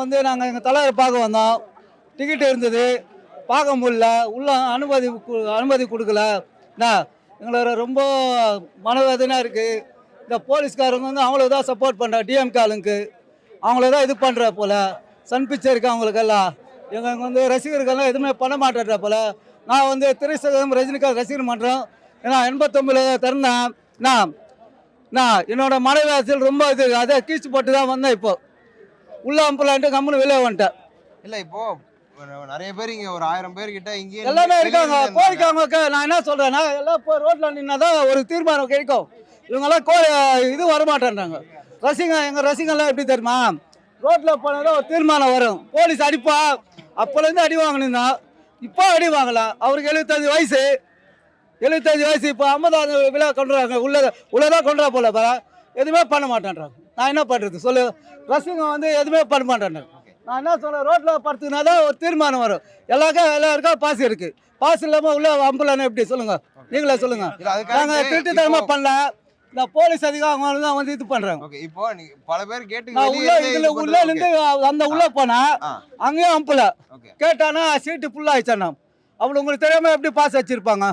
வந்து நாங்கள் எங்கள் தலைவரை பார்க்க வந்தோம். டிக்கெட் இருந்தது, பார்க்க முடியல. உள்ள அனுமதி கொடுக்கல. என்ன எங்களுக்கு ரொம்ப மனவேதனையாக இருக்குது. இந்த போலீஸ்காரங்க வந்து அவங்களுக்கு தான் சப்போர்ட் பண்ணுறாங்க, டிஎம்கே ஆளுங்களுக்கு. அவங்கள தான் இது பண்ணுற போல். சன் பிக்சருக்கு அவங்களுக்கெல்லாம் எங்களுக்கு வந்து ரசிகர்கள்லாம் எதுவுமே பண்ண மாட்டேன்ற போல். நான் வந்து திரைசகம் ரஜினிகாந்த் ரசிகர் மன்றம் ஏன்னா 89 திறந்தேன். நான் என்னோட மனைவி அரசியல் ரொம்ப இது அதை கீழ்ச்சி போட்டு தான் வந்தேன். இப்போ உள்ள அம்பலான்ட்டு கம்முன்னு வெளியே வந்துட்டேன். இல்ல இப்போ நிறைய பேர் இங்க ஒரு 1000 பேர் கிட்ட இங்கே எல்லாமே இருக்காங்க. கோரிக்காங்க. நான் என்ன சொல்றேன்னா எல்லாம் இப்போ ரோட்ல நின்னாதான் ஒரு தீர்மானம் கிடைக்கும். இவங்கெல்லாம் இது வரமாட்டேன்றாங்க. எங்க ரசிகங்கள்லாம் எப்படி தெரியுமா, ரோட்ல போனதான் ஒரு தீர்மானம் வரும். போலீஸ் அடிப்பா, அப்போலேருந்து அடி வாங்கினா இப்போ அடி வாங்கலாம். அவருக்கு 75 வயசு. 75 வயசு. இப்போ 50வது விழா கொண்டுறாங்க. உள்ளதான் கொண்டுறா போல எதுவுமே பண்ண மாட்டேன்றாங்க. நான் என்ன பண்ணுறது சொல்லு. ரசிகங்க வந்து எதுவுமே பண்ண மாட்டேன்றாங்க. நான் என்ன சொல்கிறேன், ரோட்டில் படுத்துனா தான் ஒரு தீர்மானம் வரும். எல்லாருக்கும் பாஸ் இருக்குது. பாஸ் இல்லாமல் உள்ள அம்புலான்னு எப்படி சொல்லுங்கள், நீங்களே சொல்லுங்கள். நாங்கள் திருட்டுத்தனமாக பண்ணல. இந்த போலீஸ் அதிகாரம் அவங்க தான் வந்து இது பண்ணுறாங்க. இப்போ பல பேர் கேட்டு நான் உள்ளே நின்று அந்த உள்ளே போனால் அங்கேயும் அம்பல கேட்டானா சீட்டு ஃபுல்லாக ஆயிடுச்சாண்ணா. அப்படி உங்களுக்கு தெரியாமல் எப்படி பாஸ் வச்சுருப்பாங்க.